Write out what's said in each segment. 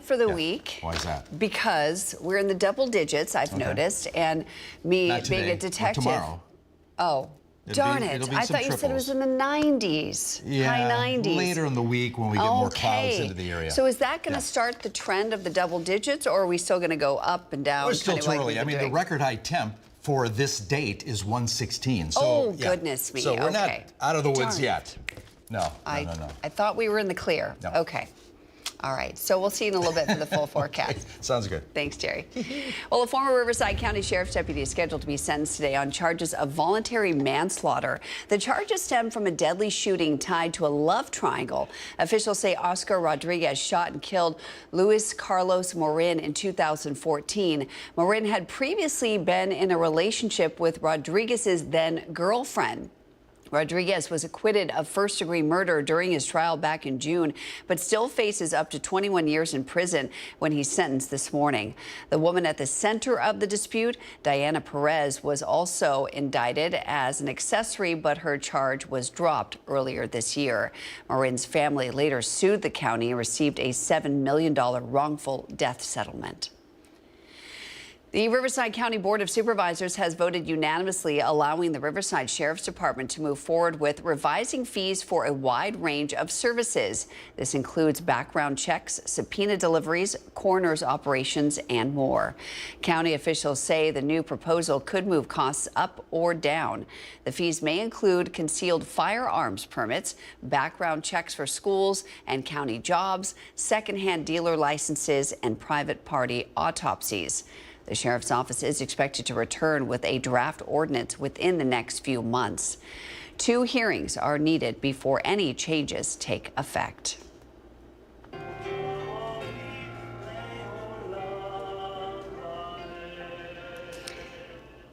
for the week. Why is that? Because we're in the double digits, I've noticed, and me Not today, being a detective. tomorrow. Oh. Darn it. I thought you said it was in the 90s, high 90s. Later in the week when we get more clouds into the area. So is that going to start the trend of the double digits, or are we still going to go up and down? It's still too early. I mean, the record high temp for this date is 116. So, goodness me. So we're not out of the woods yet. No. I thought we were in the clear. No. Okay. All right, so we'll see you in a little bit for the full forecast. Sounds good. Thanks, Jerry. Well, a former Riverside County Sheriff's deputy is scheduled to be sentenced today on charges of voluntary manslaughter. The charges stem from a deadly shooting tied to a love triangle. Officials say Oscar Rodriguez shot and killed Luis Carlos Morin in 2014. Morin had previously been in a relationship with Rodriguez's then girlfriend. Rodriguez was acquitted of first-degree murder during his trial back in June, but still faces up to 21 years in prison when he's sentenced this morning. The woman at the center of the dispute, Diana Perez, was also indicted as an accessory, but her charge was dropped earlier this year. Morin's family later sued the county and received a $7 million wrongful death settlement. The Riverside County Board of Supervisors has voted unanimously allowing the Riverside Sheriff's Department to move forward with revising fees for a wide range of services. This includes background checks, subpoena deliveries, coroner's operations, and more. County officials say the new proposal could move costs up or down. The fees may include concealed firearms permits, background checks for schools and county jobs, secondhand dealer licenses, and private party autopsies. The sheriff's office is expected to return with a draft ordinance within the next few months. 2 hearings are needed before any changes take effect.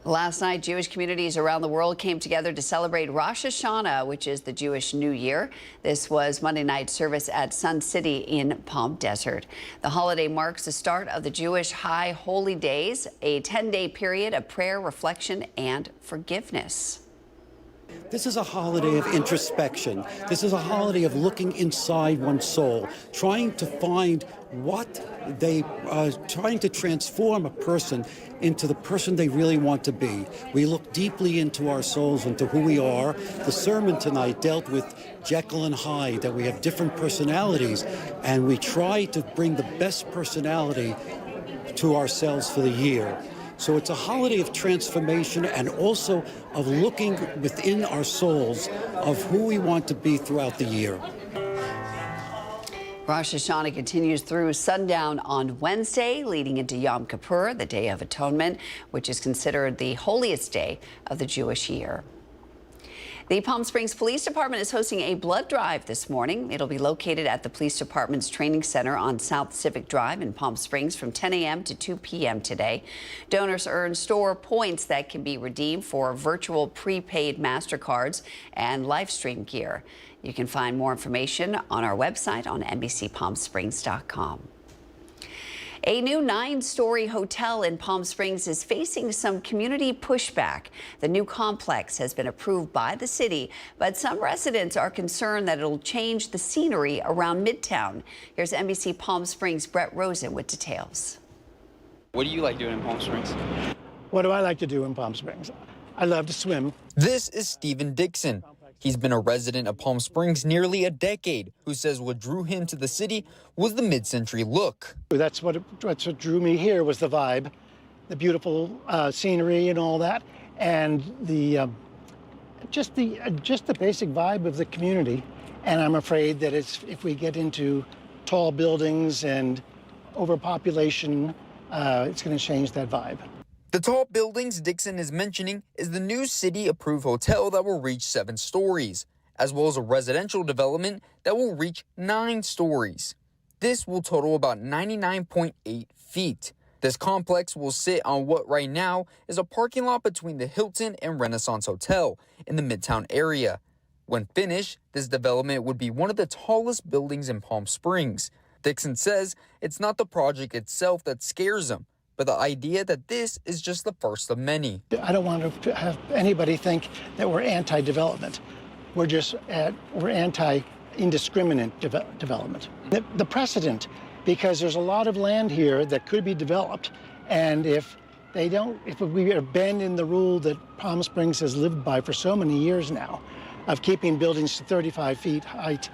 Last night, Jewish communities around the world came together to celebrate Rosh Hashanah, which is the Jewish New Year. This was Monday night service at Sun City in Palm Desert. The holiday marks the start of the Jewish High Holy Days, a 10-day period of prayer, reflection, and forgiveness. This is a holiday of introspection. This is a holiday of looking inside one's soul, trying to find what they trying to transform a person into the person they really want to be. We look deeply into our souls, into who we are. The sermon tonight dealt with Jekyll and Hyde, that we have different personalities, and we try to bring the best personality to ourselves for the year. So it's a holiday of transformation and also of looking within our souls of who we want to be throughout the year. Rosh Hashanah continues through sundown on Wednesday, leading into Yom Kippur, the Day of Atonement, which is considered the holiest day of the Jewish year. The Palm Springs Police Department is hosting a blood drive this morning. It'll be located at the police department's training center on South Civic Drive in Palm Springs from 10 a.m. to 2 p.m. today. Donors earn store points that can be redeemed for virtual prepaid MasterCards and Livestream gear. You can find more information on our website on NBCPalmSprings.com. A new 9-story hotel in Palm Springs is facing some community pushback. The new complex has been approved by the city, but some residents are concerned that it'll change the scenery around Midtown. Here's NBC Palm Springs' Brett Rosen with details. What do you like doing in Palm Springs? What do I like to do in Palm Springs? I love to swim. This is Stephen Dixon. He's been a resident of Palm Springs nearly a decade, who says what drew him to the city was the mid-century look. That's what drew me here, was the vibe, the beautiful scenery and all that, and the just the basic vibe of the community. And I'm afraid that if we get into tall buildings and overpopulation, it's going to change that vibe. The tall buildings Dixon is mentioning is the new city-approved hotel that will reach 7 stories, as well as a residential development that will reach 9 stories. This will total about 99.8 feet. This complex will sit on what right now is a parking lot between the Hilton and Renaissance Hotel in the Midtown area. When finished, this development would be one of the tallest buildings in Palm Springs. Dixon says it's not the project itself that scares him, but the idea that this is just the first of many. I don't want to have anybody think that we're anti-development. We're anti-indiscriminate development. The precedent because there's a lot of land here that could be developed. And if we abandon the rule that Palm Springs has lived by for so many years now, of keeping buildings to 35 feet height,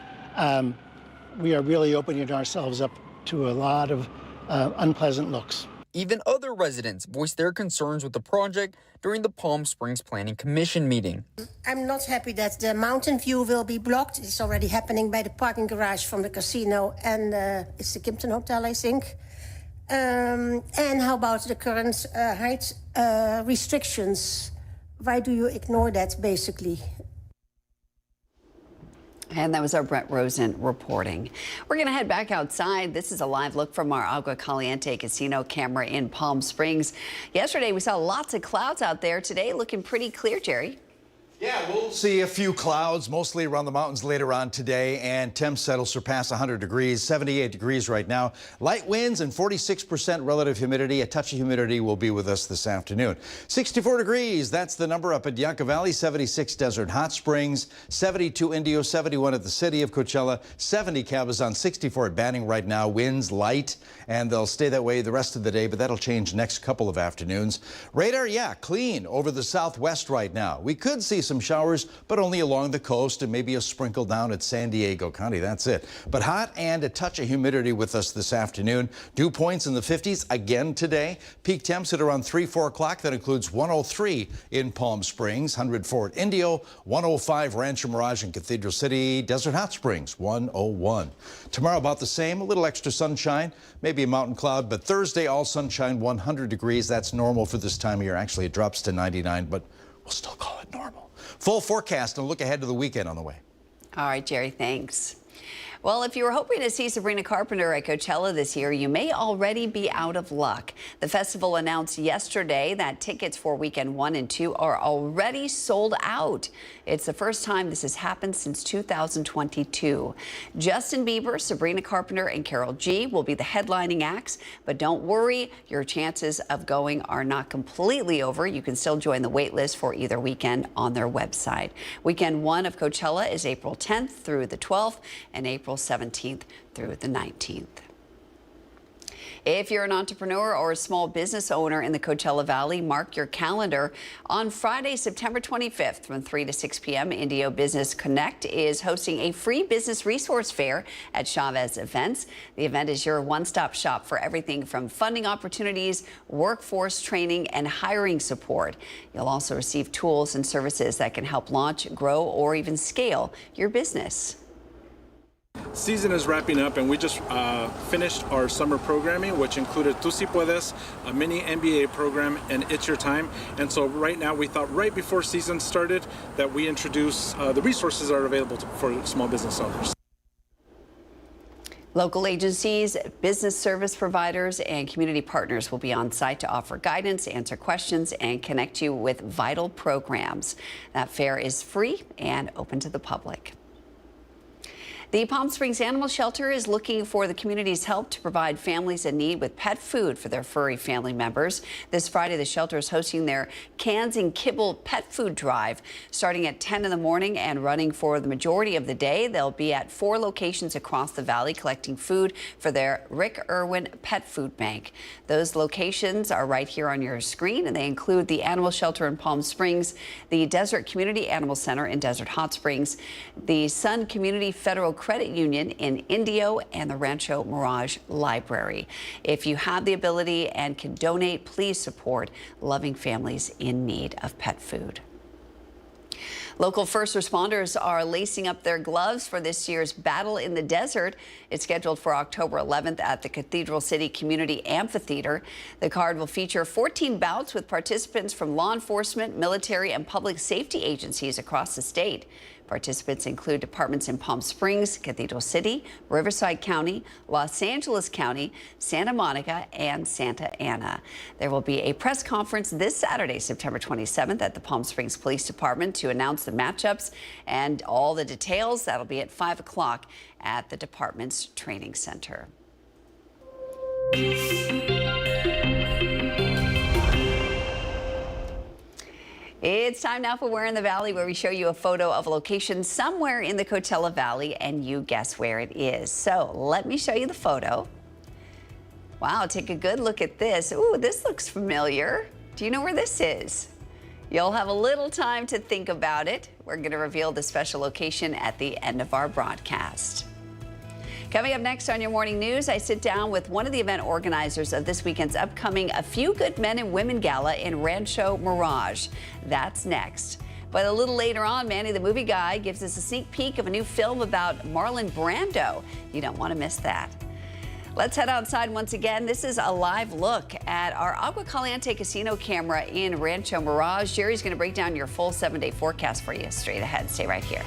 we are really opening ourselves up to a lot of unpleasant looks. Even other residents voiced their concerns with the project during the Palm Springs Planning Commission meeting. I'm not happy that the mountain view will be blocked. It's already happening by the parking garage from the casino, and it's the Kimpton Hotel, I think. And how about the current height restrictions? Why do you ignore that, basically? And that was our Brett Rosen reporting. We're going to head back outside. This is a live look from our Agua Caliente casino camera in Palm Springs. Yesterday, we saw lots of clouds out there. Today, looking pretty clear, Jerry. Yeah, we'll see a few clouds, mostly around the mountains later on today, and temps that'll surpass 100 degrees, 78 degrees right now. Light winds and 46% relative humidity. A touch of humidity will be with us this afternoon. 64 degrees, that's the number up at Yucca Valley, 76 Desert Hot Springs, 72 Indio, 71 at the city of Coachella, 70 Cabazon, 64 at Banning right now. Winds light, and they'll stay that way the rest of the day, but that'll change next couple of afternoons. Radar, yeah, clean over the southwest right now. We could see some showers, but only along the coast and maybe a sprinkle down at San Diego County. That's it. But hot and a touch of humidity with us this afternoon. Dew points in the 50s again today. Peak temps at around 3-4 o'clock. That includes 103 in Palm Springs, 104 at Indio, 105 Rancho Mirage and Cathedral City, Desert Hot Springs, 101. Tomorrow about the same, a little extra sunshine, maybe a mountain cloud, but Thursday all sunshine, 100 degrees. That's normal for this time of year. Actually, it drops to 99, but we'll still call it normal. Full forecast and a look ahead to the weekend on the way. All right, Jerry, thanks. Well, if you were hoping to see Sabrina Carpenter at Coachella this year, you may already be out of luck. The festival announced yesterday that tickets for weekend 1 and 2 are already sold out. It's the first time this has happened since 2022. Justin Bieber, Sabrina Carpenter, and Karol G will be the headlining acts. But don't worry, your chances of going are not completely over. You can still join the wait list for either weekend on their website. Weekend 1 of Coachella is April 10th through the 12th and April 17th through the 19th. If you're an entrepreneur or a small business owner in the Coachella Valley, mark your calendar. On Friday, September 25th from 3 to 6 p.m., Indio Business Connect is hosting a free business resource fair at Chavez Events. The event is your one-stop shop for everything from funding opportunities, workforce training, and hiring support. You'll also receive tools and services that can help launch, grow, or even scale your business. Season is wrapping up, and we just finished our summer programming, which included Tu Si Puedes, a mini MBA program, and It's Your Time. And so right now, we thought right before season started that we introduce the resources that are available for small business owners. Local agencies, business service providers, and community partners will be on site to offer guidance, answer questions, and connect you with vital programs. That fair is free and open to the public. The Palm Springs Animal Shelter is looking for the community's help to provide families in need with pet food for their furry family members. This Friday, the shelter is hosting their Cans and Kibble pet food drive, starting at 10 in the morning and running for the majority of the day. They'll be at 4 locations across the valley collecting food for their Rick Irwin Pet Food Bank. Those locations are right here on your screen, and they include the Animal Shelter in Palm Springs, the Desert Community Animal Center in Desert Hot Springs, the Sun Community Federal Credit Union in Indio, and the Rancho Mirage Library. If you have the ability and can donate, please support loving families in need of pet food. Local first responders are lacing up their gloves for this year's Battle in the Desert. It's scheduled for October 11th at the Cathedral City Community Amphitheater. The card will feature 14 bouts with participants from law enforcement, military, and public safety agencies across the state. Participants include departments in Palm Springs, Cathedral City, Riverside County, Los Angeles County, Santa Monica, and Santa Ana. There will be a press conference this Saturday, September 27th at the Palm Springs Police Department to announce the matchups and all the details. That'll be at 5 o'clock at the department's training center. It's time now for Where in the Valley, where we show you a photo of a location somewhere in the Coachella Valley and you guess where it is. So let me show you the photo. Wow, take a good look at this. Ooh, this looks familiar. Do you know where this is? You'll have a little time to think about it. We're going to reveal the special location at the end of our broadcast. Coming up next on your morning news, I sit down with one of the event organizers of this weekend's upcoming A Few Good Men and Women Gala in Rancho Mirage. That's next. But a little later on, Manny the Movie Guy gives us a sneak peek of a new film about Marlon Brando. You don't want to miss that. Let's head outside once again. This is a live look at our Agua Caliente casino camera in Rancho Mirage. Jerry's going to break down your full 7-day forecast for you straight ahead. Stay right here.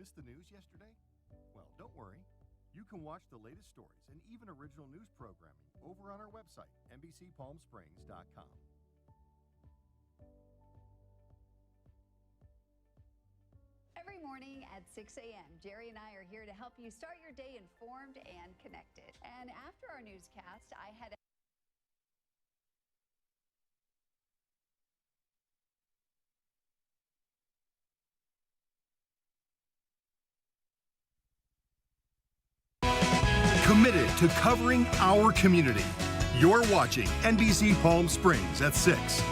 Missed the news yesterday? Well, don't worry. You can watch the latest stories and even original news programming over on our website, NBCPalmSprings.com. Every morning at 6 a.m., Jerry and I are here to help you start your day informed and connected. And after our newscast, I had Committed to covering our community. You're watching NBC Palm Springs at 6.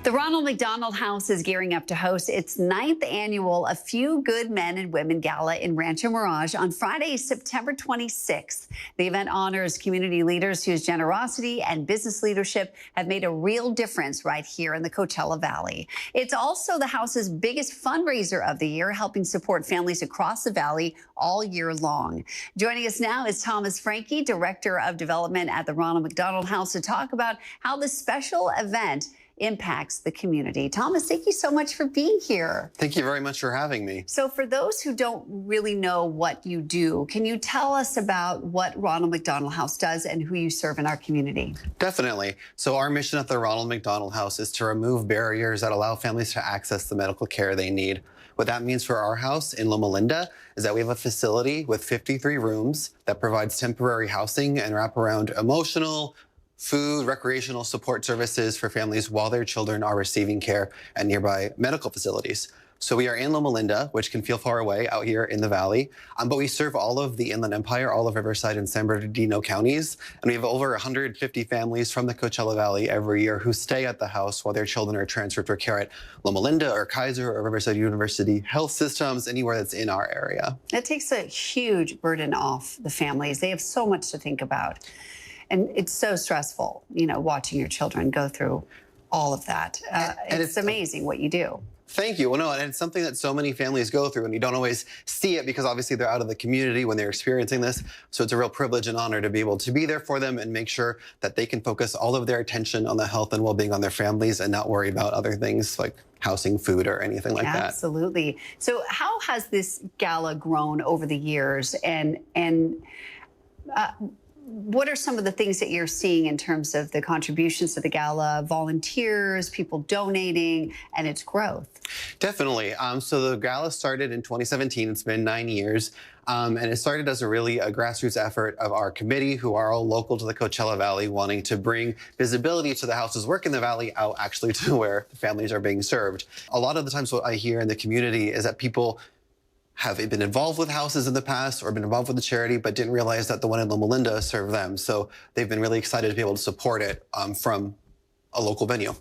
The Ronald McDonald House is gearing up to host its 9th annual A Few Good Men and Women Gala in Rancho Mirage on Friday, September 26th. The event honors community leaders whose generosity and business leadership have made a real difference right here in the Coachella Valley. It's also the house's biggest fundraiser of the year, helping support families across the valley all year long. Joining us now is Thomas Franke, Director of Development at the Ronald McDonald House, to talk about how this special event impacts the community. Thomas, thank you so much for being here. Thank you very much for having me. So for those who don't really know what you do, can you tell us about what Ronald McDonald House does and who you serve in our community? Definitely. So our mission at the Ronald McDonald House is to remove barriers that allow families to access the medical care they need. What that means for our house in Loma Linda is that we have a facility with 53 rooms that provides temporary housing and wraparound emotional, food, recreational support services for families while their children are receiving care at nearby medical facilities. So we are in Loma Linda, which can feel far away out here in the valley, but we serve all of the Inland Empire, all of Riverside and San Bernardino counties, and we have over 150 families from the Coachella Valley every year who stay at the house while their children are transferred for care at Loma Linda or Kaiser or Riverside University Health Systems, anywhere that's in our area. It takes a huge burden off the families. They have so much to think about. And it's so stressful, you know, watching your children go through all of that. And it's amazing what you do. Thank you. Well, no, and it's something that so many families go through, and you don't always see it because obviously they're out of the community when they're experiencing this. So it's a real privilege and honor to be able to be there for them and make sure that they can focus all of their attention on the health and well-being on their families and not worry about other things like housing, food, or anything like that. Absolutely. So how has this gala grown over the years? And what are some of the things that you're seeing in terms of the contributions to the gala, volunteers, people donating, and its growth? Definitely. So the gala started in 2017. It's been 9 years. And it started as a grassroots effort of our committee, who are all local to the Coachella Valley, wanting to bring visibility to the houses work in the valley out actually to where the families are being served. A lot of the times what I hear in the community is that people have been involved with houses in the past or been involved with the charity, but didn't realize that the one in Loma Linda served them. So they've been really excited to be able to support it from a local venue.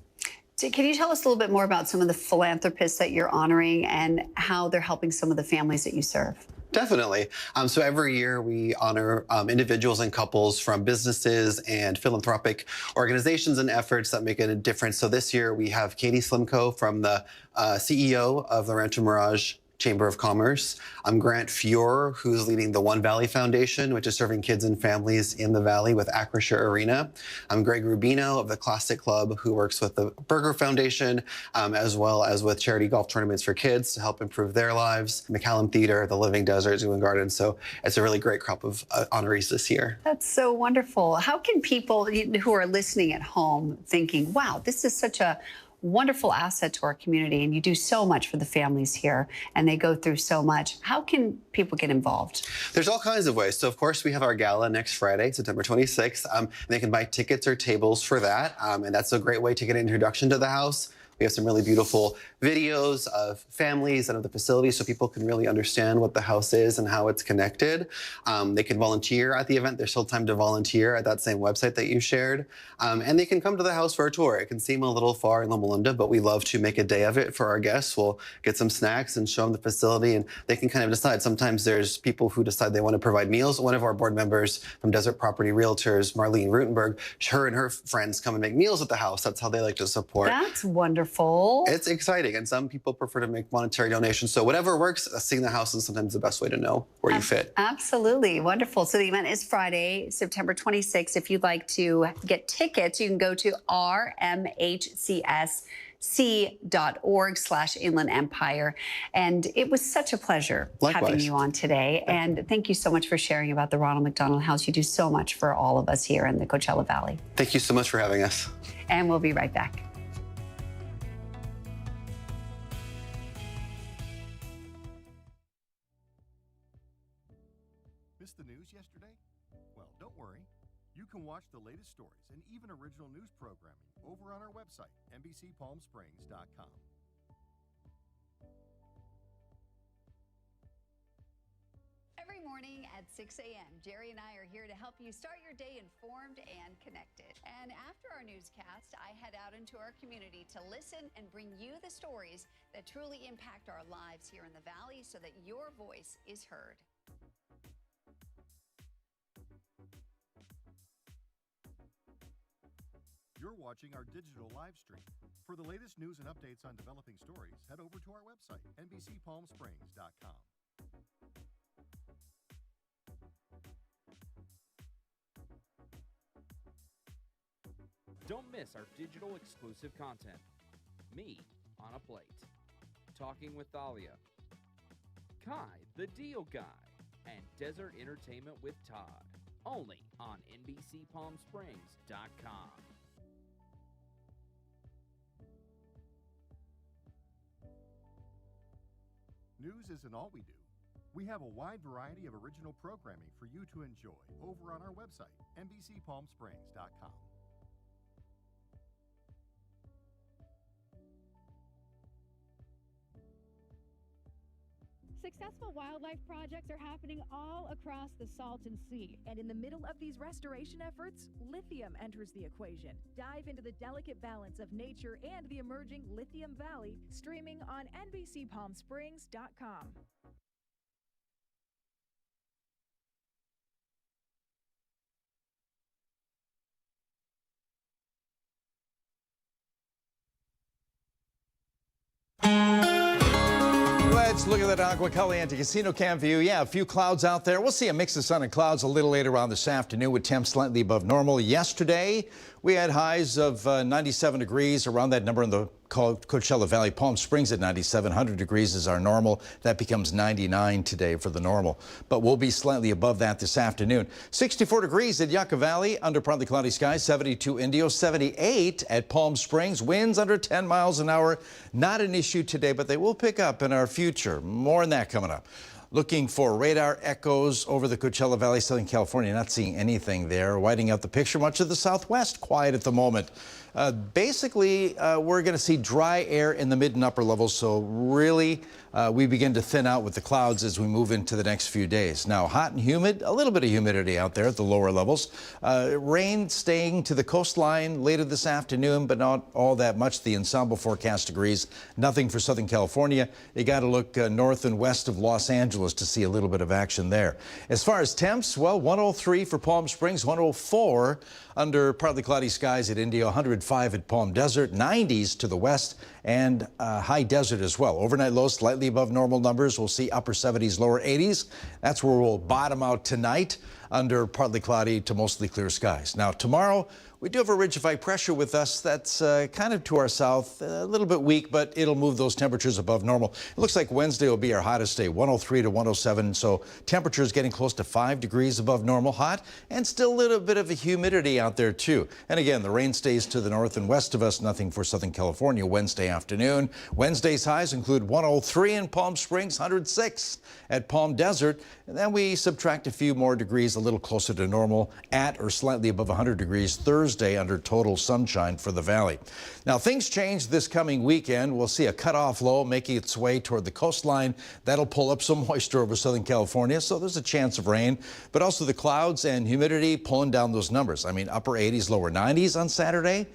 So can you tell us a little bit more about some of the philanthropists that you're honoring and how they're helping some of the families that you serve? Definitely. So every year we honor individuals and couples from businesses and philanthropic organizations and efforts that make a difference. So this year we have Katie Slimko from the CEO of the Rancho Mirage Chamber of Commerce. I'm Grant Fior, who's leading the One Valley Foundation, which is serving kids and families in the Valley with Acrisure Arena. I'm Greg Rubino of the Classic Club, who works with the Burger Foundation, as well as with charity golf tournaments for kids to help improve their lives. McCallum Theater, the Living Desert Zoo and Garden. So it's a really great crop of honorees this year. That's so wonderful. How can people who are listening at home thinking, wow, this is such a wonderful asset to our community, and you do so much for the families here, and they go through so much. How can people get involved? There's all kinds of ways. So, of course, we have our gala next Friday, September 26th. And they can buy tickets or tables for that, and that's a great way to get an introduction to the house. We have some really beautiful videos of families and of the facility so people can really understand what the house is and how it's connected. They can volunteer at the event. There's still time to volunteer at that same website that you shared. And they can come to the house for a tour. It can seem a little far in Loma Linda, but we love to make a day of it for our guests. We'll get some snacks and show them the facility, and they can kind of decide. Sometimes there's people who decide they want to provide meals. One of our board members from Desert Property Realtors, Marlene Rutenberg, her and her friends come and make meals at the house. That's how they like to support. That's wonderful. It's exciting, and some people prefer to make monetary donations. So whatever works, seeing the house is sometimes the best way to know where you fit. Absolutely. Wonderful. So the event is Friday, September 26th. If you'd like to get tickets, you can go to rmhcsc.org/Inland Empire. And it was such a pleasure having you on today. And thank you so much for sharing about the Ronald McDonald House. You do so much for all of us here in the Coachella Valley. Thank you so much for having us. And we'll be right back. Missed the news yesterday? Well, don't worry. You can watch the latest stories and even original news programming over on our website, NBCPalmSprings.com. Every morning at 6 a.m., Jerry and I are here to help you start your day informed and connected. And after our newscast, I head out into our community to listen and bring you the stories that truly impact our lives here in the Valley so that your voice is heard. You're watching our digital live stream. For the latest news and updates on developing stories, head over to our website, NBCPalmSprings.com. Don't miss our digital exclusive content. Me on a Plate. Talking with Thalia. Kai, the Deal Guy. And Desert Entertainment with Todd. Only on NBCPalmSprings.com. News isn't all we do. We have a wide variety of original programming for you to enjoy over on our website, NBCPalmSprings.com. Successful wildlife projects are happening all across the Salton Sea. And in the middle of these restoration efforts, lithium enters the equation. Dive into the delicate balance of nature and the emerging Lithium Valley, streaming on NBCPalmSprings.com. Let's look at that Agua Caliente Casino Cam view. Yeah, a few clouds out there. We'll see a mix of sun and clouds a little later on this afternoon with temps slightly above normal. Yesterday, we had highs of 97 degrees, around that number in the Coachella Valley. Palm Springs at 97. 100 degrees is our normal. That becomes 99 today for the normal. But we'll be slightly above that this afternoon. 64 degrees at Yucca Valley under partly cloudy skies. 72 Indio. 78 at Palm Springs. Winds under 10 miles an hour. Not an issue today, but they will pick up in our future. More on that coming up. Looking for radar echoes over the Coachella Valley, Southern California. Not seeing anything there. Whiting out the picture. Much of the southwest quiet at the moment. Basically, we're going to see dry air in the mid and upper levels, so really we begin to thin out with the clouds as we move into the next few days. Now, hot and humid, a little bit of humidity out there at the lower levels. Rain staying to the coastline later this afternoon, but not all that much. The ensemble forecast agrees. Nothing for Southern California. You got to look north and west of Los Angeles to see a little bit of action there. As far as temps, well, 103 for Palm Springs, 104 under partly cloudy skies at Indio, 105 at Palm Desert, 90s to the west, and high desert as well. Overnight lows slightly above normal numbers. We'll see upper 70s, lower 80s. That's where we'll bottom out tonight under partly cloudy to mostly clear skies. Now, tomorrow, we do have a ridge of high pressure with us that's kind of to our south, a little bit weak, but it'll move those temperatures above normal. It looks like Wednesday will be our hottest day, 103 to 107, so temperatures getting close to 5 degrees above normal, hot, and still a little bit of a humidity out there too. And again, the rain stays to the north and west of us, nothing for Southern California Wednesday afternoon. Wednesday's highs include 103 in Palm Springs, 106 at Palm Desert, and then we subtract a few more degrees, a little closer to normal, at or slightly above 100 degrees Thursday under total sunshine for the valley. Now, things change this coming weekend. We'll see a cutoff low making its way toward the coastline. That'll pull up some moisture over Southern California, so there's a chance of rain, but also the clouds and humidity pulling down those numbers. I mean, upper 80s, lower 90s on Saturday.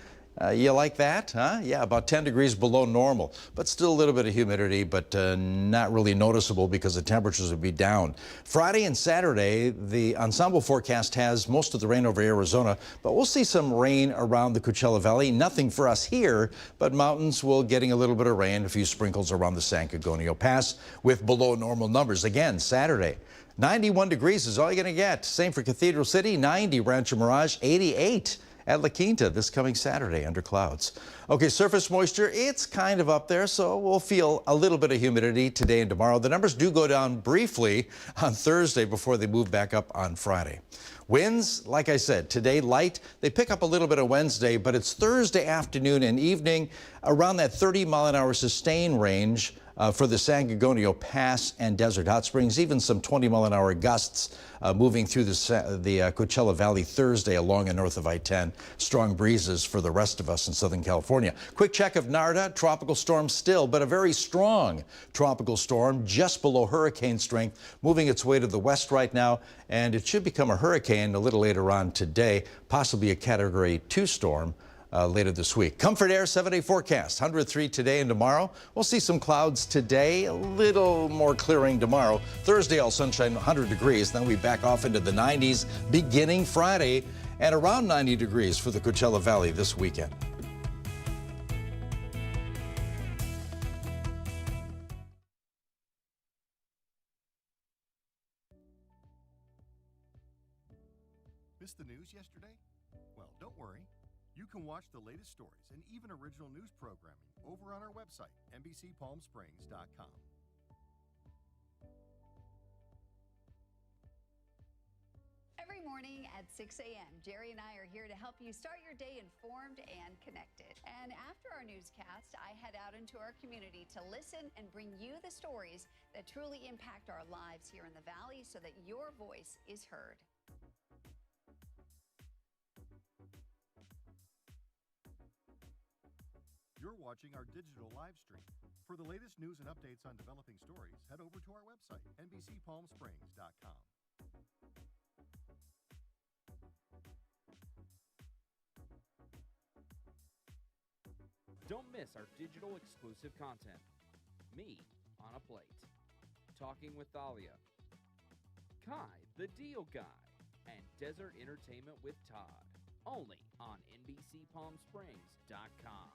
You like that, huh? Yeah, about 10 degrees below normal, but still a little bit of humidity, but not really noticeable because the temperatures would be down. Friday and Saturday, the ensemble forecast has most of the rain over Arizona, but we'll see some rain around the Coachella Valley. Nothing for us here, but mountains will getting a little bit of rain, a few sprinkles around the San Antonio Pass with below normal numbers. Again, Saturday. 91 degrees is all you're going to get. Same for Cathedral City, 90 Rancho Mirage, 88 at La Quinta this coming Saturday under clouds. Okay, surface moisture, it's kind of up there, so we'll feel a little bit of humidity today and tomorrow. The numbers do go down briefly on Thursday before they move back up on Friday. Winds, like I said, today light. They pick up a little bit of Wednesday, but it's Thursday afternoon and evening around that 30-mile-an-hour sustain range for the San Antonio Pass and Desert Hot Springs, even some 20-mile-an-hour gusts moving through the Coachella Valley Thursday along and north of I-10. Strong breezes for the rest of us in Southern California. Quick check of Narda, tropical storm still, but a very strong tropical storm just below hurricane strength, moving its way to the west right now, and it should become a hurricane a little later on today, possibly a Category 2 storm. Later this week. Comfort Air 7-day forecast, 103 today and tomorrow. We'll see some clouds today, a little more clearing tomorrow. Thursday, all sunshine, 100 degrees. Then we back off into the 90s beginning Friday and around 90 degrees for the Coachella Valley this weekend. Missed the news yesterday? Well, don't worry. You can watch the latest stories and even original news programming over on our website, NBCPalmSprings.com. Every morning at 6 a.m., Jerry and I are here to help you start your day informed and connected. And after our newscast, I head out into our community to listen and bring you the stories that truly impact our lives here in the Valley so that your voice is heard. You're watching our digital live stream. For the latest news and updates on developing stories, head over to our website, NBCPalmSprings.com. Don't miss our digital exclusive content. Me on a Plate, Talking with Thalia, Kai the Deal Guy, and Desert Entertainment with Todd. Only on NBCPalmSprings.com.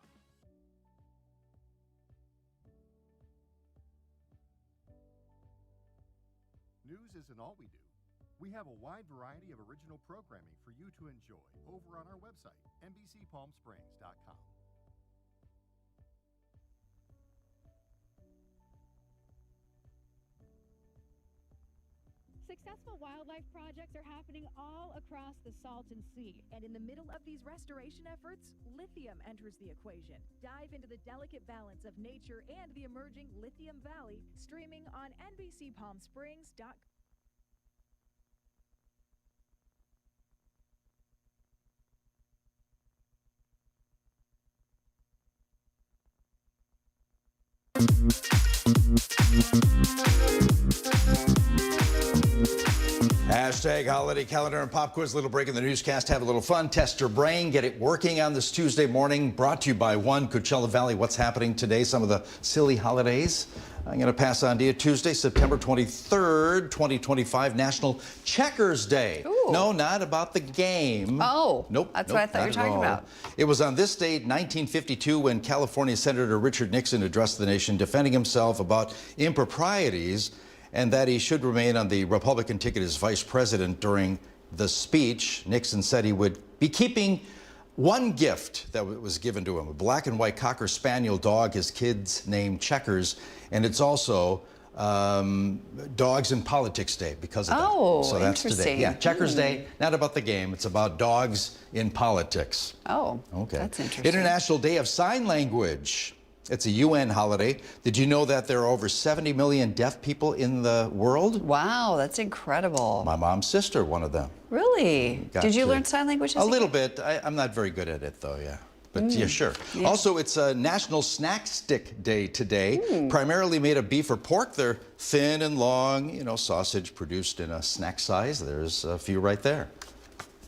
News isn't all we do. We have a wide variety of original programming for you to enjoy over on our website, NBCPalmSprings.com. Successful wildlife projects are happening all across the Salton Sea. And in the middle of these restoration efforts, lithium enters the equation. Dive into the delicate balance of nature and the emerging Lithium Valley, streaming on NBCPalmSprings.com. Hashtag holiday calendar and pop quiz. Little break in the newscast. Have a little fun. Test your brain. Get it working on this Tuesday morning. Brought to you by Coachella Valley. What's happening today? Some of the silly holidays. I'm going to pass on to you. Tuesday, September 23rd, 2025, National Checkers Day. Ooh. No, not about the game. Oh, nope. That's nope, what I thought you were talking about. It was on this date, 1952, when California Senator Richard Nixon addressed the nation, defending himself about improprieties and that he should remain on the Republican ticket as vice president. During the speech, Nixon said he would be keeping one gift that was given to him, a black and white Cocker Spaniel dog his kids named Checkers, and it's also Dogs in Politics Day because of that. Oh, so that's interesting. today. Yeah, Checkers Day, not about the game, it's about dogs in politics. Oh, okay. That's interesting. International Day of Sign Language. It's a UN holiday. Did you know that there are over 70 million deaf people in the world? Wow, that's incredible. My mom's sister, one of them. Really? Did you learn sign language? A little bit. I'm not very good at it, though, yeah. But yeah, sure. Yeah. Also, it's a National Snack Stick Day today. Primarily made of beef or pork. They're thin and long, you know, sausage produced in a snack size. There's a few right there.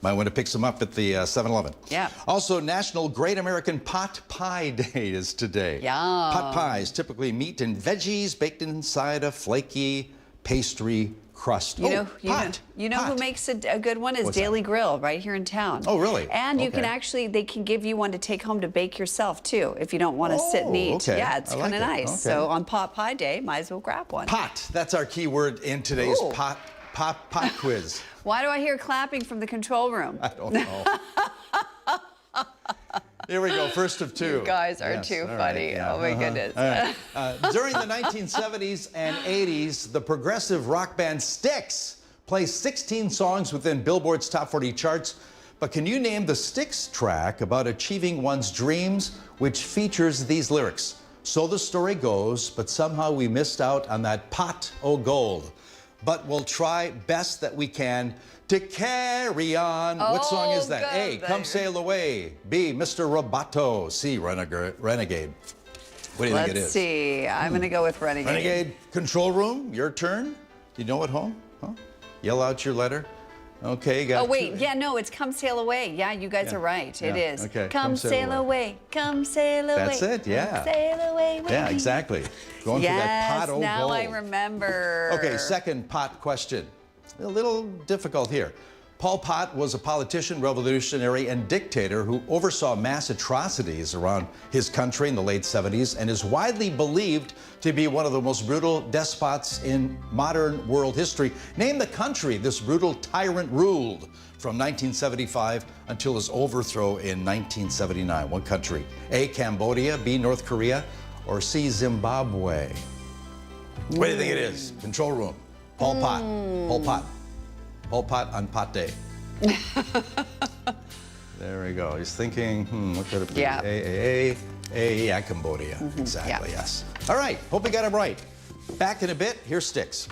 Might want to pick some up at the 7-Eleven. Yeah. Also, National Great American Pot Pie Day is today. Yeah. Pot pies, typically meat and veggies baked inside a flaky pastry crust. You know who makes a good one is Daily Grill right here in town. Oh, really? And you can actually, they can give you one to take home to bake yourself too, if you don't want to sit and eat. Okay. Yeah, it's kind of nice. Okay. So on Pot Pie Day, might as well grab one. Pot. That's our key word in today's pot quiz. Why do I hear clapping from the control room? I don't know. Here we go, first of two. You guys are too funny. Yeah. Oh my goodness. During the 1970s and 80s, the progressive rock band Styx placed 16 songs within Billboard's Top 40 charts. But can you name the Styx track about achieving one's dreams, which features these lyrics? So the story goes, but somehow we missed out on that pot o' gold. But we'll try best that we can to carry on. What song is that? A, Come Sail Away. B, Mr. Roboto. C, Renegade. What do you think it is? Let's see. I'm going to go with Renegade. Renegade. Control room, your turn. Do you know at home? Huh? Yell out your letter. Okay, got Oh, wait. Yeah, no, it's Come Sail Away. Yeah, you guys are right. It is. Okay. Come sail away. Come sail away. That's it, yeah. Come sail away. Yeah, exactly. Going through that pot o' now gold. I remember. Okay, second pot question. A little difficult here. Pol Pot was a politician, revolutionary, and dictator who oversaw mass atrocities around his country in the late 70s and is widely believed to be one of the most brutal despots in modern world history. Name the country this brutal tyrant ruled from 1975 until his overthrow in 1979. One country. A, Cambodia, B, North Korea, or C, Zimbabwe. What do you think it is? Control room. Pol Pot. Pol Pot. Pol Pot on Pot Day. There we go. He's thinking, what could it be? Yeah. Yeah, Cambodia. Exactly, yes. All right, hope we got him right. Back in a bit, here's Styx.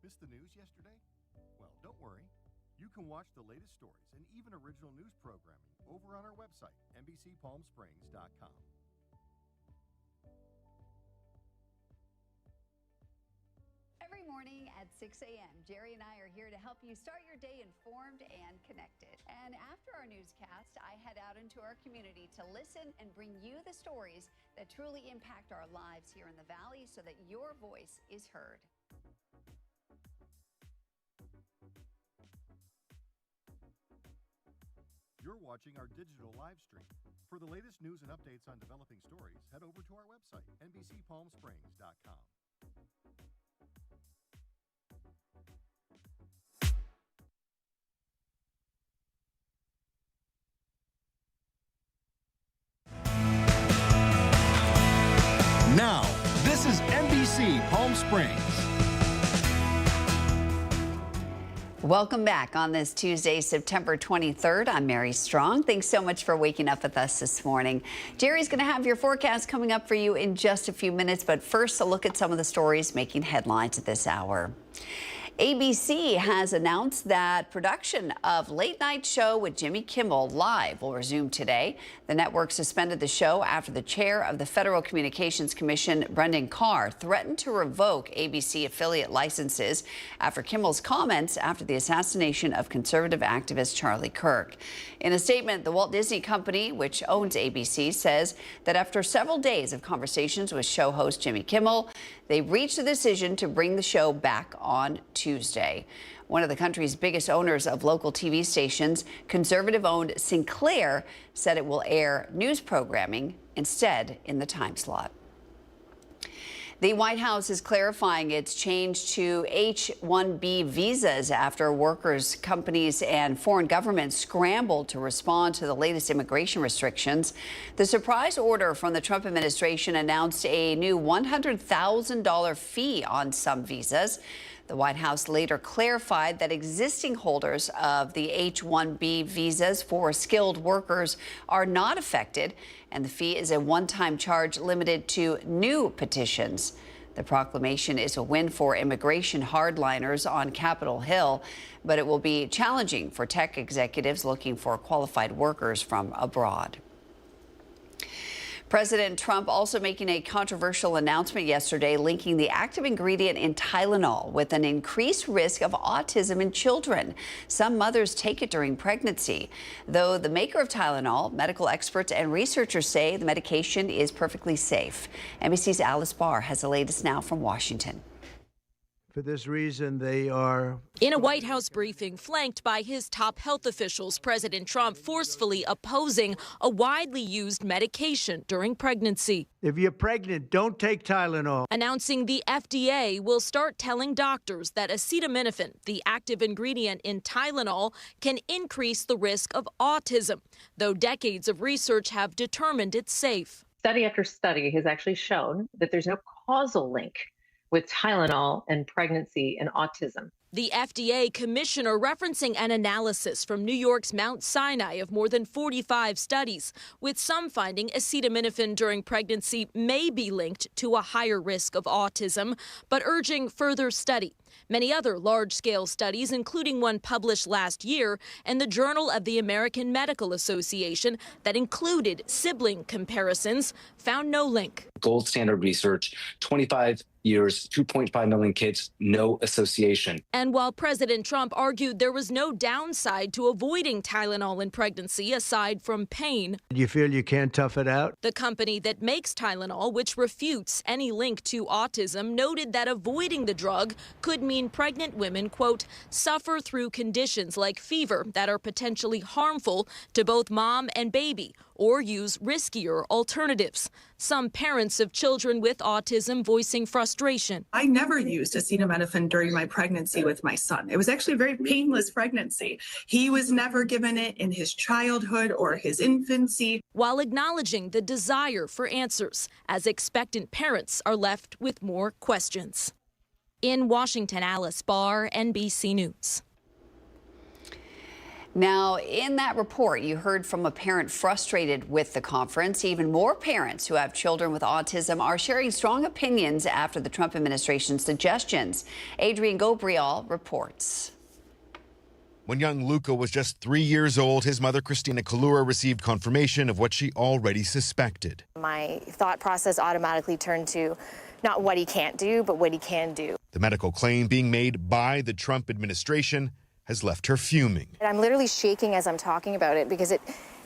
Missed the news yesterday? Well, don't worry. You can watch the latest stories and even original news programming over on our website, NBCPalmSprings.com. Every morning at 6 a.m., Jerry and I are here to help you start your day informed and connected. And after our newscast, I head out into our community to listen and bring you the stories that truly impact our lives here in the Valley so that your voice is heard. You're watching our digital live stream. For the latest news and updates on developing stories, head over to our website, NBCPalmSprings.com. Now, this is NBC Palm Springs. Welcome back on this Tuesday, September 23rd. I'm Mary Strong. Thanks so much for waking up with us this morning. Jerry's going to have your forecast coming up for you in just a few minutes, but first a look at some of the stories making headlines at this hour. ABC has announced that production of Late Night Show with Jimmy Kimmel Live will resume today. The network suspended the show after the chair of the Federal Communications Commission, Brendan Carr, threatened to revoke ABC affiliate licenses after Kimmel's comments after the assassination of conservative activist Charlie Kirk. In a statement, the Walt Disney Company, which owns ABC, says that after several days of conversations with show host Jimmy Kimmel, they reached a decision to bring the show back on Tuesday. One of the country's biggest owners of local TV stations, conservative-owned Sinclair, said it will air news programming instead in the time slot. The White House is clarifying its change to H-1B visas after workers, companies, and foreign governments scrambled to respond to the latest immigration restrictions. The surprise order from the Trump administration announced a new $100,000 fee on some visas. The White House later clarified that existing holders of the H-1B visas for skilled workers are not affected, and the fee is a one-time charge limited to new petitions. The proclamation is a win for immigration hardliners on Capitol Hill, but it will be challenging for tech executives looking for qualified workers from abroad. President Trump also making a controversial announcement yesterday linking the active ingredient in Tylenol with an increased risk of autism in children. Some mothers take it during pregnancy. Though the maker of Tylenol, medical experts and researchers say the medication is perfectly safe. NBC's Alice Barr has the latest now from Washington. For this reason, they are. In a White House briefing flanked by his top health officials, President Trump forcefully opposing a widely used medication during pregnancy. If you're pregnant, don't take Tylenol. Announcing the FDA will start telling doctors that acetaminophen, the active ingredient in Tylenol, can increase the risk of autism, though decades of research have determined it's safe. Study after study has actually shown that there's no causal link with Tylenol and pregnancy and autism. The FDA commissioner referencing an analysis from New York's Mount Sinai of more than 45 studies, with some finding acetaminophen during pregnancy may be linked to a higher risk of autism, but urging further study. Many other large-scale studies, including one published last year in the Journal of the American Medical Association that included sibling comparisons, found no link. Gold standard research, 25 years, 2.5 million kids, no association. And while President Trump argued there was no downside to avoiding Tylenol in pregnancy aside from pain, You feel you can't tough it out? the company that makes Tylenol, which refutes any link to autism, noted that avoiding the drug could mean pregnant women, quote, suffer through conditions like fever that are potentially harmful to both mom and baby, or use riskier alternatives. Some parents of children with autism voicing frustration. I never used acetaminophen during my pregnancy with my son. It was actually a very painless pregnancy. He was never given it in his childhood or his infancy. While acknowledging the desire for answers, as expectant parents are left with more questions. In Washington, Alice Barr, NBC News. Now, in that report, you heard from a parent frustrated with the conference. Even more parents who have children with autism are sharing strong opinions after the Trump administration's suggestions. Adrian Gobriel reports. When young Luca was just 3 years old, his mother, Christina Kalura, received confirmation of what she already suspected. My thought process automatically turned to not what he can't do, but what he can do. The medical claim being made by the Trump administration has left her fuming. I'm literally shaking as I'm talking about it because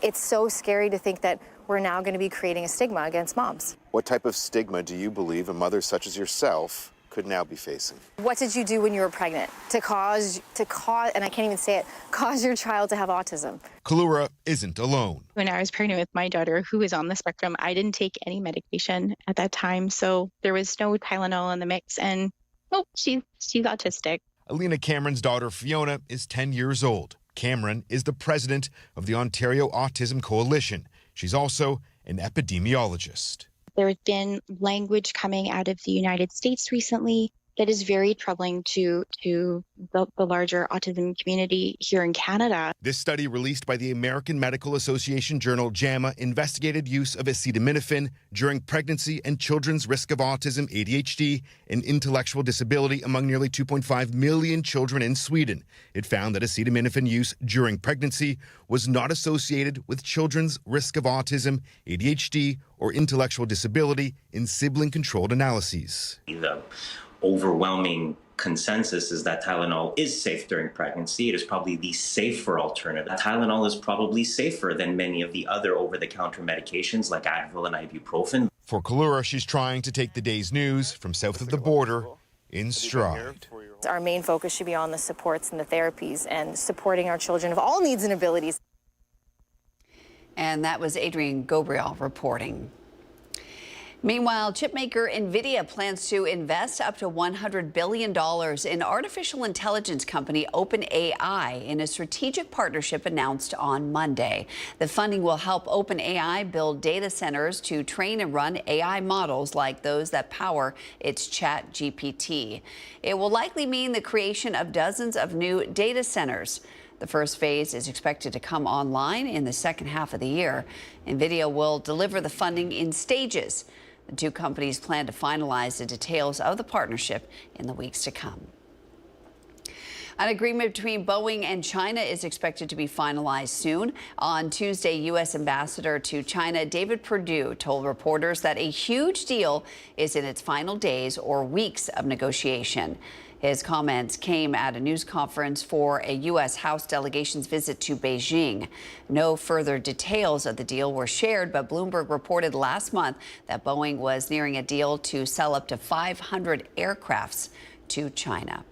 it's so scary to think that we're now going to be creating a stigma against moms. What type of stigma do you believe a mother such as yourself could now be facing? What did you do when you were pregnant to cause, and I can't even say it, cause your child to have autism? Kalura isn't alone. When I was pregnant with my daughter, who is on the spectrum, I didn't take any medication at that time, so there was no Tylenol in the mix, and she's autistic. Alina Cameron's daughter, Fiona, is 10 years old. Cameron is the president of the Ontario Autism Coalition. She's also an epidemiologist. There's been language coming out of the United States recently that is very troubling to the larger autism community here in Canada. This study, released by the American Medical Association journal JAMA, investigated use of acetaminophen during pregnancy and children's risk of autism, ADHD, and intellectual disability among nearly 2.5 million children in Sweden. It found that acetaminophen use during pregnancy was not associated with children's risk of autism, ADHD, or intellectual disability in sibling-controlled analyses. The overwhelming consensus is that Tylenol is safe during pregnancy. It is probably the safer alternative. Tylenol is probably safer than many of the other over-the-counter medications like Advil and ibuprofen. For Kalura, she's trying to take the day's news from south of the border in stride. Our main focus should be on the supports and the therapies and supporting our children of all needs and abilities. And that was Adrian Gobriel reporting. Meanwhile, chipmaker NVIDIA plans to invest up to $100 billion in artificial intelligence company OpenAI in a strategic partnership announced on Monday. The funding will help OpenAI build data centers to train and run AI models like those that power its ChatGPT. It will likely mean the creation of dozens of new data centers. The first phase is expected to come online in the second half of the year. NVIDIA will deliver the funding in stages. The two companies plan to finalize the details of the partnership in the weeks to come. An agreement between Boeing and China is expected to be finalized soon. On Tuesday, U.S. Ambassador to China David Perdue told reporters that a huge deal is in its final days or weeks of negotiation. His comments came at a news conference for a U.S. House delegation's visit to Beijing. No further details of the deal were shared, but Bloomberg reported last month that Boeing was nearing a deal to sell up to 500 aircrafts to China.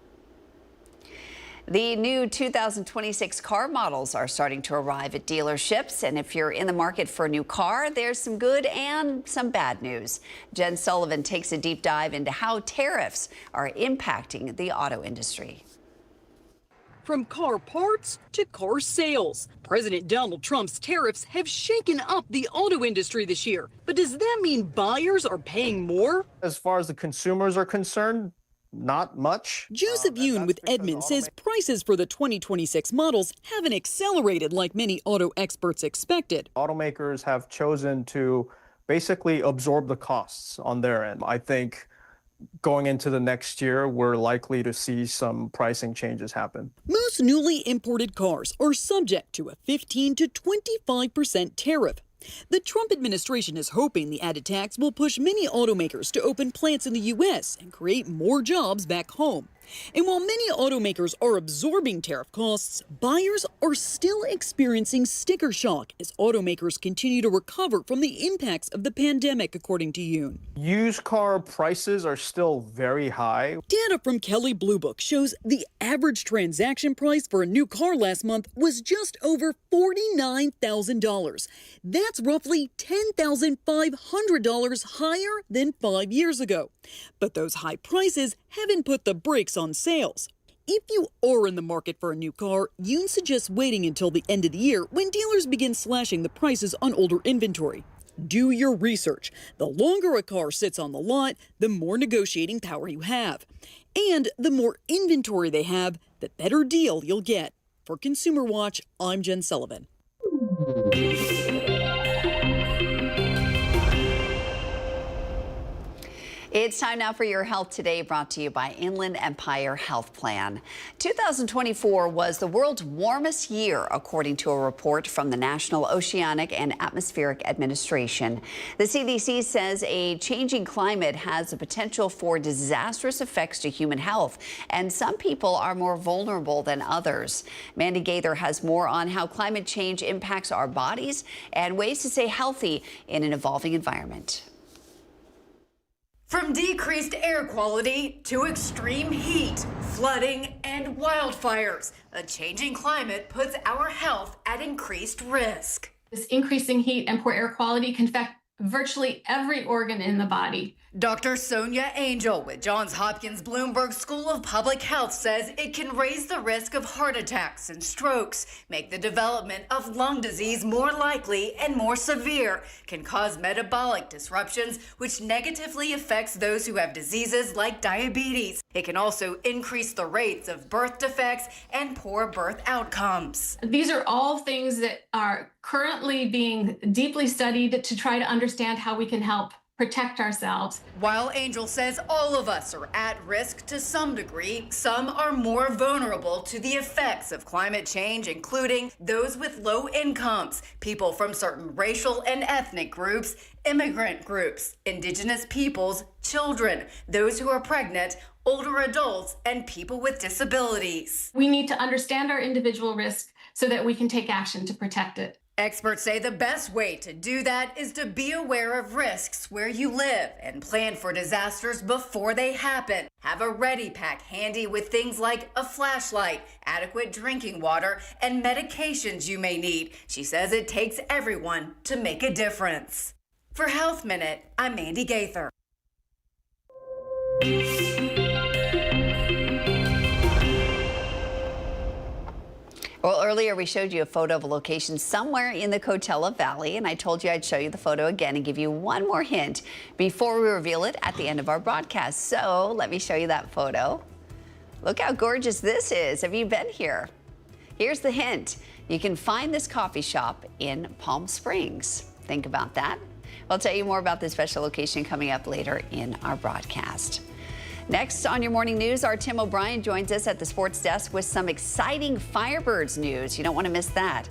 The new 2026 car models are starting to arrive at dealerships. And if you're in the market for a new car, there's some good and some bad news. Jen Sullivan takes a deep dive into how tariffs are impacting the auto industry. From car parts to car sales, President Donald Trump's tariffs have shaken up the auto industry this year. But does that mean buyers are paying more? As far as the consumers are concerned, not much. Joseph Yoon with Edmunds says prices for the 2026 models haven't accelerated like many auto experts expected. Automakers have chosen to basically absorb the costs on their end. I think going into the next year, we're likely to see some pricing changes happen. Most newly imported cars are subject to a 15 to 25% tariff. The Trump administration is hoping the added tax will push many automakers to open plants in the U.S. and create more jobs back home. And while many automakers are absorbing tariff costs, buyers are still experiencing sticker shock as automakers continue to recover from the impacts of the pandemic, according to Yoon. Used car prices are still very high. Data from Kelley Blue Book shows the average transaction price for a new car last month was just over $49,000. That's roughly $10,500 higher than 5 years ago. But those high prices haven't put the brakes on sales. If you are in the market for a new car, Yoon suggests waiting until the end of the year when dealers begin slashing the prices on older inventory. Do your research. The longer a car sits on the lot, the more negotiating power you have. And the more inventory they have, the better deal you'll get. For Consumer Watch, I'm Jen Sullivan. It's time now for your Health Today, brought to you by Inland Empire Health Plan. 2024 was the world's warmest year, according to a report from the National Oceanic and Atmospheric Administration. The CDC says a changing climate has the potential for disastrous effects to human health, and some people are more vulnerable than others. Mandy Gaither has more on how climate change impacts our bodies and ways to stay healthy in an evolving environment. From decreased air quality to extreme heat, flooding, and wildfires, a changing climate puts our health at increased risk. This increasing heat and poor air quality can affect virtually every organ in the body. Dr. Sonia Angel with Johns Hopkins Bloomberg School of Public Health says it can raise the risk of heart attacks and strokes, make the development of lung disease more likely and more severe, can cause metabolic disruptions, which negatively affects those who have diseases like diabetes. It can also increase the rates of birth defects and poor birth outcomes. These are all things that are currently being deeply studied to try to understand how we can help protect ourselves. While Angel says all of us are at risk to some degree, some are more vulnerable to the effects of climate change, including those with low incomes, people from certain racial and ethnic groups, immigrant groups, indigenous peoples, children, those who are pregnant, older adults, and people with disabilities. We need to understand our individual risk so that we can take action to protect it. Experts say the best way to do that is to be aware of risks where you live and plan for disasters before they happen. Have a ready pack handy with things like a flashlight, adequate drinking water, and medications you may need. She says it takes everyone to make a difference. For Health Minute, I'm Mandy Gaither. Well, earlier we showed you a photo of a location somewhere in the Coachella Valley, and I told you I'd show you the photo again and give you one more hint before we reveal it at the end of our broadcast. So let me show you that photo. Look how gorgeous this is. Have you been here? Here's the hint. You can find this coffee shop in Palm Springs. Think about that. I'll tell you more about this special location coming up later in our broadcast. Next on your morning news, our Tim O'Brien joins us at the sports desk with some exciting Firebirds news. You don't want to miss that.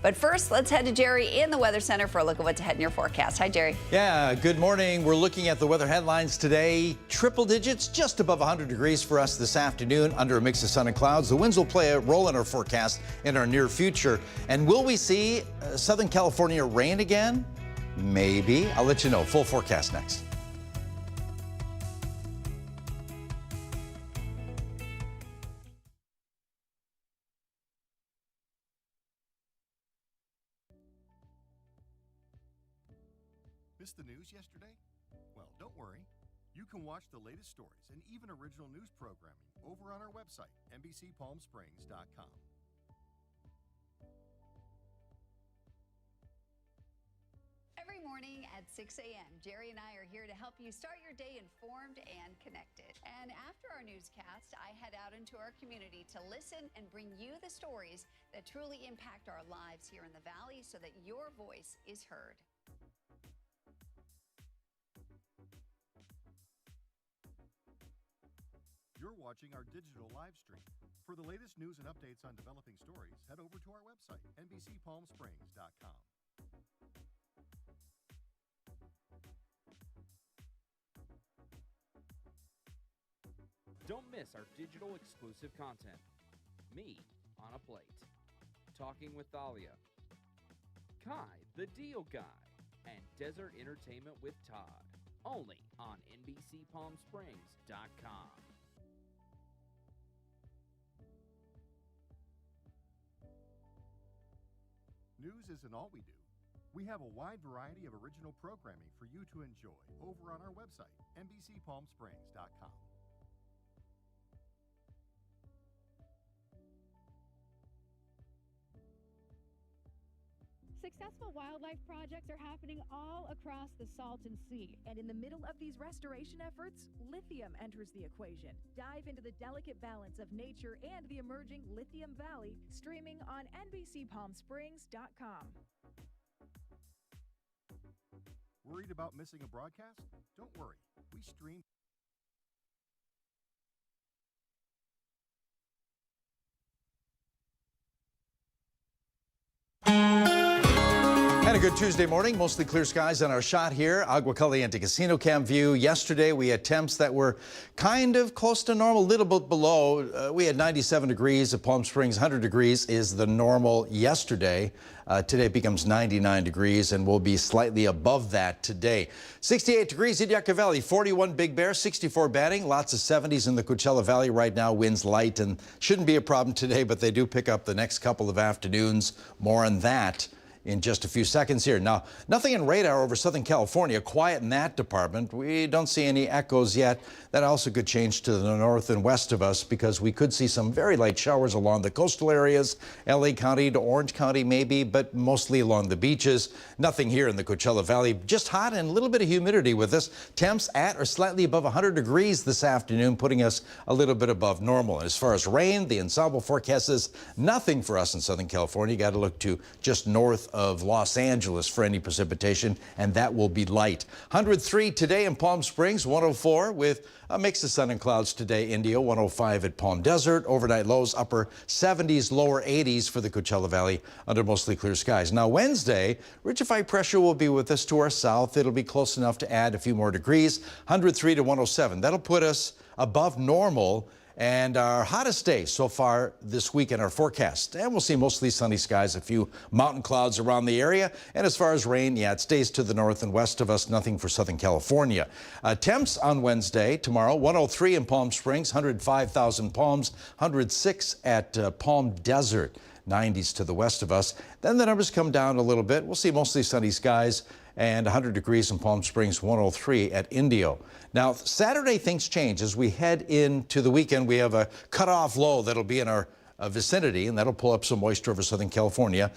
But first, let's head to Jerry in the Weather Center for a look at what's ahead in your forecast. Hi, Jerry. Yeah, good morning. We're looking at the weather headlines today. Triple digits, just above 100 degrees for us this afternoon under a mix of sun and clouds. The winds will play a role in our forecast in our near future. And will we see Southern California rain again? Maybe. I'll let you know. Full forecast next. Missed the news yesterday? Well, don't worry. You can watch the latest stories and even original news programming over on our website, NBCPalmSprings.com. Every morning at 6 a.m., Jerry and I are here to help you start your day informed and connected. And after our newscast, I head out into our community to listen and bring you the stories that truly impact our lives here in the Valley so that your voice is heard. You're watching our digital live stream. For the latest news and updates on developing stories, head over to our website, NBCPalmSprings.com. Don't miss our digital exclusive content. Me on a Plate, Talking with Thalia, Kai the Deal Guy, and Desert Entertainment with Todd. Only on NBCPalmSprings.com. News isn't all we do. We have a wide variety of original programming for you to enjoy over on our website, NBCPalmSprings.com. Successful wildlife projects are happening all across the Salton Sea. And in the middle of these restoration efforts, lithium enters the equation. Dive into the delicate balance of nature and the emerging Lithium Valley, streaming on NBCPalmSprings.com. Worried about missing a broadcast? Don't worry. We stream. And a good Tuesday morning, mostly clear skies on our shot here. Agua Caliente Casino Cam view. Yesterday we had temps that were kind of close to normal, a little bit below. We had 97 degrees at Palm Springs. 100 degrees is the normal yesterday. Today becomes 99 degrees and will be slightly above that today. 68 degrees in Yucca Valley, 41 Big Bear, 64 Banning, lots of 70s in the Coachella Valley right now. Winds light and shouldn't be a problem today, but they do pick up the next couple of afternoons. More on that in just a few seconds here. Now, nothing in radar over Southern California. Quiet in that department. We don't see any echoes yet. That also could change to the north and west of us because we could see some very light showers along the coastal areas, LA County to Orange County maybe, but mostly along the beaches. Nothing here in the Coachella Valley. Just hot and a little bit of humidity with us. Temps at or slightly above 100 degrees this afternoon, putting us a little bit above normal. As far as rain, the ensemble forecast is nothing for us in Southern California. You got to look to just north of Los Angeles for any precipitation, and that will be light. 103 today in Palm Springs, 104 with a mix of sun and clouds today. Indio, 105 at Palm Desert. Overnight lows, upper 70s, lower 80s for the Coachella Valley under mostly clear skies. Now Wednesday, ridge-of-high pressure will be with us to our south. It'll be close enough to add a few more degrees, 103 to 107. That'll put us above normal and our hottest day so far this week in our forecast. And we'll see mostly sunny skies, a few mountain clouds around the area. And as far as rain, yeah, it stays to the north and west of us, nothing for Southern California. Temps on Wednesday, tomorrow, 103 in Palm Springs, 105,000 Palms, 106 at Palm Desert, 90s to the west of us. Then the numbers come down a little bit. We'll see mostly sunny skies and 100 degrees in Palm Springs, 103 at Indio. Now, Saturday, things change. As we head into the weekend, we have a cutoff low that'll be in our vicinity, and that'll pull up some moisture over Southern California.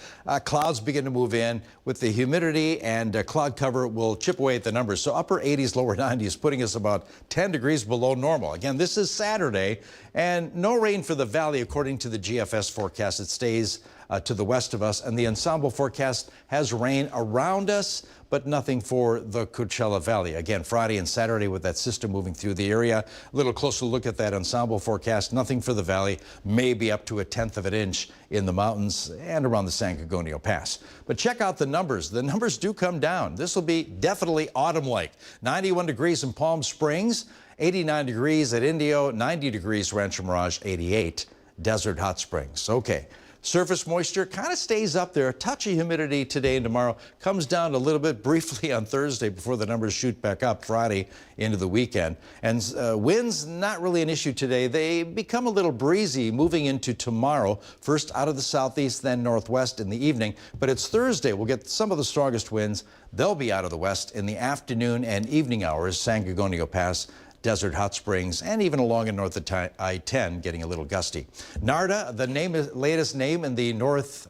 Clouds begin to move in with the humidity, and cloud cover will chip away at the numbers. So upper 80s, lower 90s, putting us about 10 degrees below normal. Again, this is Saturday, and no rain for the valley according to the GFS forecast. It stays to the west of us, and the ensemble forecast has rain around us, but nothing for the Coachella Valley. Again, Friday and Saturday with that system moving through the area. A little closer look at that ensemble forecast. Nothing for the valley, maybe up to 1/10 of an inch in the mountains and around the San Gorgonio Pass. But check out the numbers. The numbers do come down. This will be definitely autumn-like. 91 degrees in Palm Springs, 89 degrees at Indio, 90 degrees Rancho Mirage, 88 Desert Hot Springs. Okay. Surface moisture kind of stays up there. A touch of humidity today and tomorrow. Comes down a little bit briefly on Thursday before the numbers shoot back up Friday into the weekend. And winds, not really an issue today. They become a little breezy moving into tomorrow. First out of the southeast, then northwest in the evening. But it's Thursday. We'll get some of the strongest winds. They'll be out of the west in the afternoon and evening hours. San Gorgonio Pass, Desert Hot Springs, and even along in north of I-10, getting a little gusty. NARDA, the latest name in the North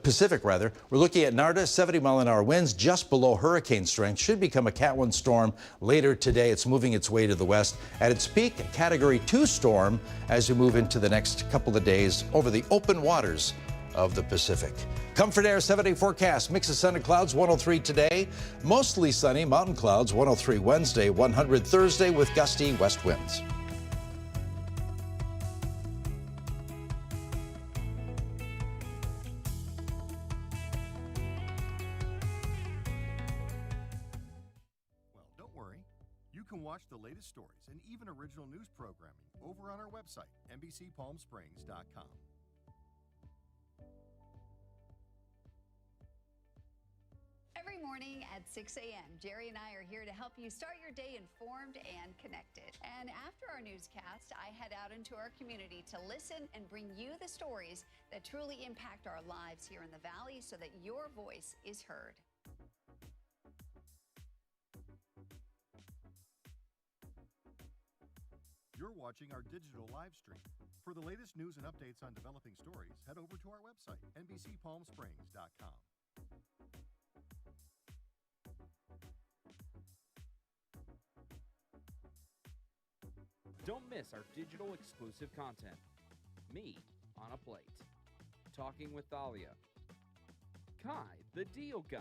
Pacific rather. We're looking at NARDA, 70-mile-an-hour winds just below hurricane strength. Should become a Cat 1 storm later today. It's moving its way to the west. At its peak, a Category 2 storm as we move into the next couple of days over the open waters of the Pacific. Comfort Air 7-day forecast. Mix of sun and clouds, 103 today. Mostly sunny, mountain clouds, 103 Wednesday, 100 Thursday with gusty west winds. Well, don't worry. You can watch the latest stories and even original news programming over on our website, NBCPalmSprings.com. Every morning at 6 a.m., Jerry and I are here to help you start your day informed and connected. And after our newscast, I head out into our community to listen and bring you the stories that truly impact our lives here in the Valley so that your voice is heard. You're watching our digital live stream. For the latest news and updates on developing stories, head over to our website, NBCPalmSprings.com. Don't miss our digital exclusive content. Me on a Plate. Talking with Thalia. Kai, the Deal Guy.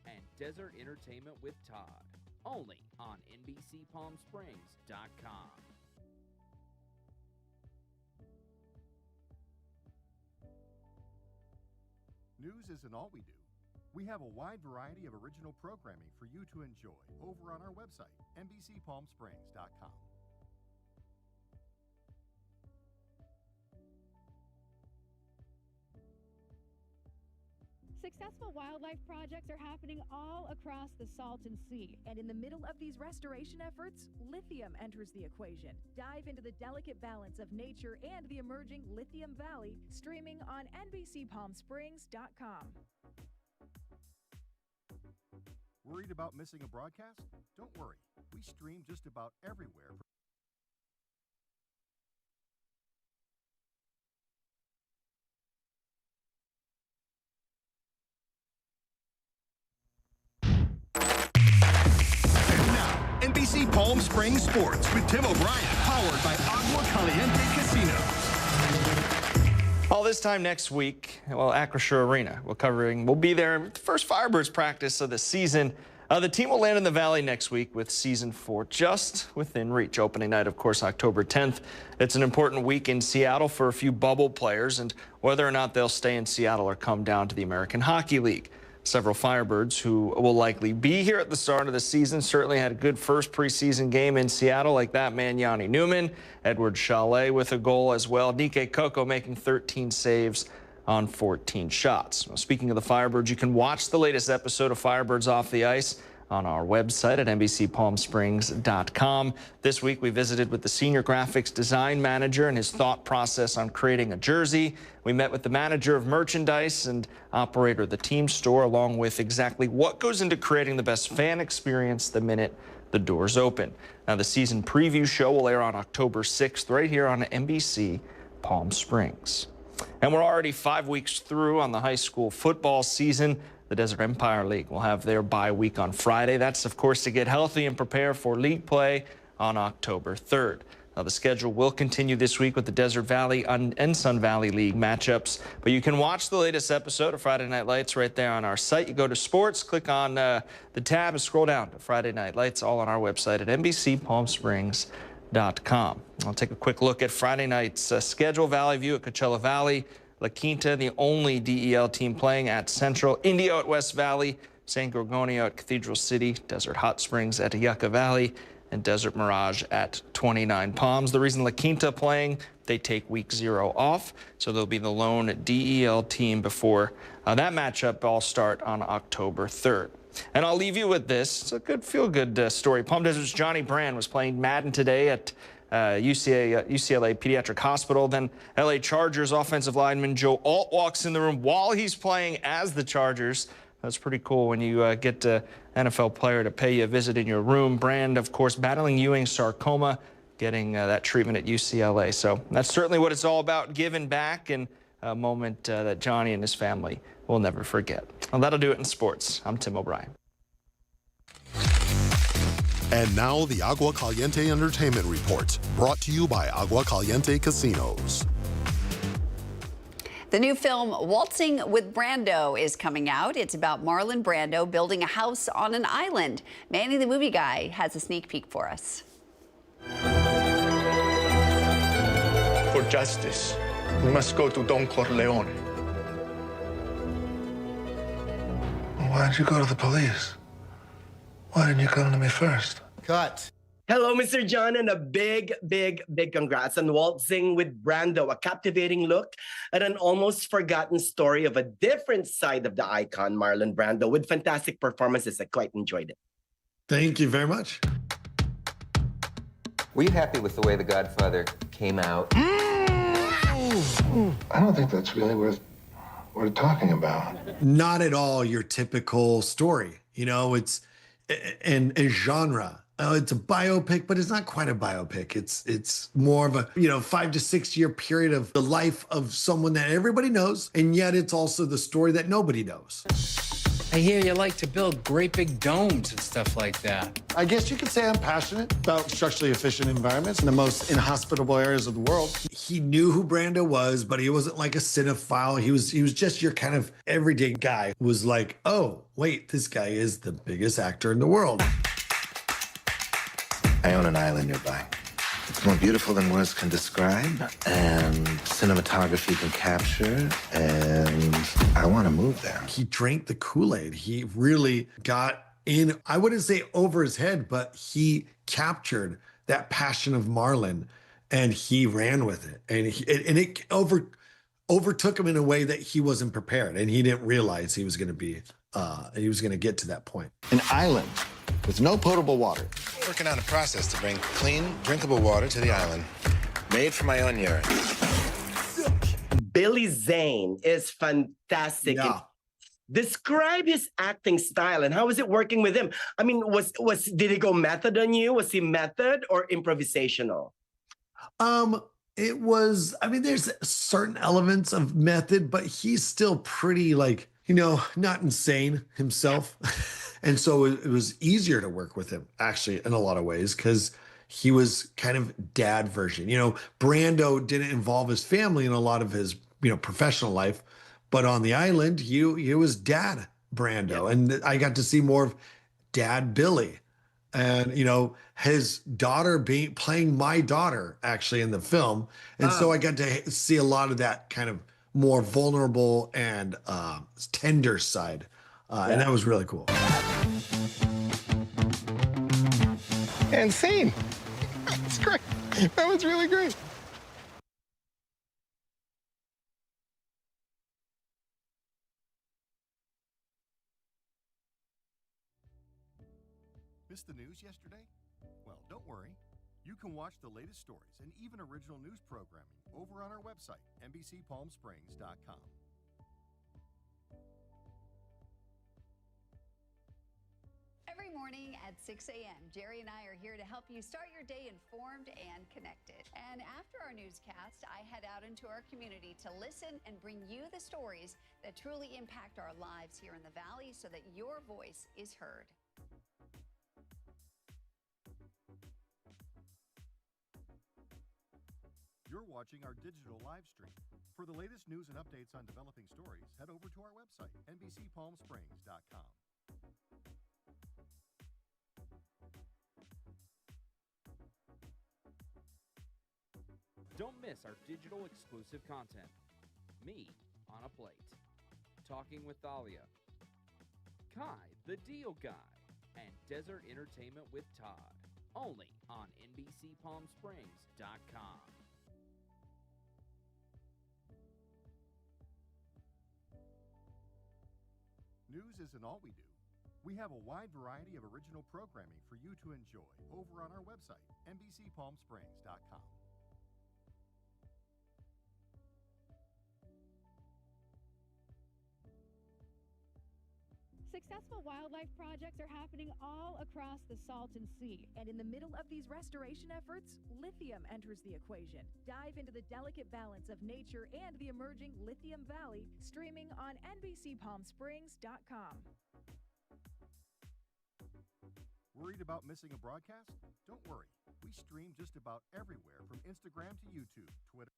And Desert Entertainment with Todd. Only on NBCPalmSprings.com. News isn't all we do. We have a wide variety of original programming for you to enjoy over on our website, NBCPalmSprings.com. Successful wildlife projects are happening all across the Salton Sea. And in the middle of these restoration efforts, lithium enters the equation. Dive into the delicate balance of nature and the emerging Lithium Valley, streaming on NBCPalmSprings.com. Worried about missing a broadcast? Don't worry. We stream just about everywhere. NBC Palm Springs Sports with Tim O'Brien, powered by Agua Caliente Casino. All this time next week, well, Acrisure Arena. We'll be there at the first Firebirds practice of the season. The team will land in the Valley next week with Season 4 just within reach. Opening night, of course, October 10th. It's an important week in Seattle for a few bubble players, and whether or not they'll stay in Seattle or come down to the American Hockey League. Several Firebirds who will likely be here at the start of the season certainly had a good first preseason game in Seattle, like that man Yanni Newman, Edward Chalet with a goal as well, Nike Coco making 13 saves on 14 shots. Well, speaking of the Firebirds, you can watch the latest episode of Firebirds Off the Ice on our website at NBCPalmSprings.com. This week, we visited with the senior graphics design manager and his thought process on creating a jersey. We met with the manager of merchandise and operator of the team store, along with exactly what goes into creating the best fan experience the minute the doors open. Now, the season preview show will air on October 6th right here on NBC Palm Springs. And we're already 5 weeks through on the high school football season. The Desert Empire League will have their bye week on Friday. That's, of course, to get healthy and prepare for league play on October 3rd. Now, the schedule will continue this week with the Desert Valley and Sun Valley League matchups. But you can watch the latest episode of Friday Night Lights right there on our site. You go to sports, click on the tab, and scroll down to Friday Night Lights, all on our website at NBCPalmSprings.com. I'll take a quick look at Friday night's schedule. Valley View at Coachella Valley. La Quinta, the only DEL team playing at Central. Indio at West Valley. San Gorgonio at Cathedral City. Desert Hot Springs at Yucca Valley. And Desert Mirage at 29 Palms. The reason La Quinta playing, they take week 0 off. So they'll be the lone DEL team before that matchup all start on October 3rd. And I'll leave you with this. It's a good feel-good story. Palm Desert's Johnny Brand was playing Madden today at UCLA Pediatric Hospital. Then LA Chargers offensive lineman Joe Alt walks in the room while he's playing as the Chargers. That's pretty cool when you get an NFL player to pay you a visit in your room. Brand, of course, battling Ewing sarcoma, getting that treatment at UCLA. So that's certainly what it's all about, giving back, and a moment that Johnny and his family will never forget. Well, that'll do it in sports. I'm Tim O'Brien. And now the Agua Caliente Entertainment Report, brought to you by Agua Caliente Casinos. The new film Waltzing with Brando is coming out. It's about Marlon Brando building a house on an island. Manny the Movie Guy has a sneak peek for us. For justice, we must go to Don Corleone. Why did you go to the police? Why didn't you come to me first? Cut. Hello, Mr. John, and a big congrats on Waltzing with Brando, a captivating look at an almost forgotten story of a different side of the icon, Marlon Brando, with fantastic performances. I quite enjoyed it. Thank you very much. Were you happy with the way The Godfather came out? I don't think that's really worth talking about. Not at all your typical story. You know, it's and genre it's a biopic, but it's not quite a biopic. It's more of a 5 to 6 year period of the life of someone that everybody knows, and yet it's also the story that nobody knows. I hear you like to build great big domes and stuff like that. I guess you could say I'm passionate about structurally efficient environments in the most inhospitable areas of the world. He knew who Brando was, but he wasn't like a cinephile. He was just your kind of everyday guy who was like, oh, wait, this guy is the biggest actor in the world. I own an island nearby. It's more beautiful than words can describe, and cinematography can capture, and I want to move there. He drank the Kool-Aid. He really got in, I wouldn't say over his head, but he captured that passion of Marlon, and he ran with it. And it overtook him in a way that he wasn't prepared, and he didn't realize he was going to get to that point. An island with no potable water. Working on a process to bring clean, drinkable water to the island, made from my own urine. Billy Zane is fantastic. Yeah. Describe his acting style and how was it working with him? I mean, did he go method on you? Was he method or improvisational? It was, there's certain elements of method, but he's still pretty not insane himself. And so it was easier to work with him, actually, in a lot of ways, because he was kind of dad version. Brando didn't involve his family in a lot of his, professional life. But on the island, he was dad Brando. And I got to see more of dad Billy. And, his daughter playing my daughter, actually, in the film. And so I got to see a lot of that kind of more vulnerable and tender side. And that was really cool. And scene. That's great. That was really great. Missed the news yesterday? Well, don't worry. You can watch the latest stories and even original news programming over on our website, NBCPalmSprings.com. Every morning at 6 a.m., Jerry and I are here to help you start your day informed and connected. And after our newscast, I head out into our community to listen and bring you the stories that truly impact our lives here in the Valley so that your voice is heard. You're watching our digital live stream. For the latest news and updates on developing stories, head over to our website, NBCPalmSprings.com. Don't miss our digital exclusive content. Me on a Plate. Talking with Thalia. Kai, the Deal Guy. And Desert Entertainment with Todd. Only on NBCPalmSprings.com. News isn't all we do. We have a wide variety of original programming for you to enjoy over on our website, NBCPalmSprings.com. Successful wildlife projects are happening all across the Salton Sea. And in the middle of these restoration efforts, lithium enters the equation. Dive into the delicate balance of nature and the emerging Lithium Valley, streaming on NBCPalmSprings.com. Worried about missing a broadcast? Don't worry. We stream just about everywhere from Instagram to YouTube, Twitter.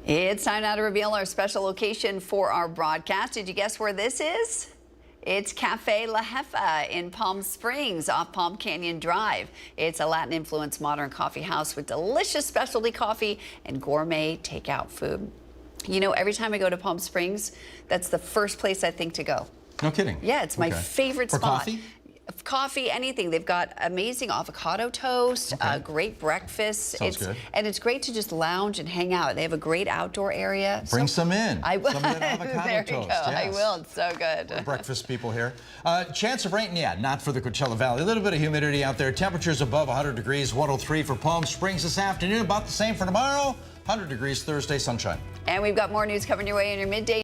It's time now to reveal our special location for our broadcast. Did you guess where this is? It's Cafe La Jefa in Palm Springs off Palm Canyon Drive. It's a Latin-influenced modern coffee house with delicious specialty coffee and gourmet takeout food. You know, every time I go to Palm Springs, that's the first place I think to go. No kidding. Yeah, it's my favorite For spot. coffee? coffee, anything. They've got amazing avocado toast, great breakfast. Sounds good. And it's great to just lounge and hang out. They have a great outdoor area. Bring some in. I will. Some of that avocado there toast. you go. Yes. I will. It's so good. We're breakfast people here. Chance of rain, yeah, not for the Coachella Valley. A little bit of humidity out there. Temperatures above 100 degrees, 103 for Palm Springs this afternoon. About the same for tomorrow. 100 degrees Thursday, sunshine. And we've got more news coming your way in your midday.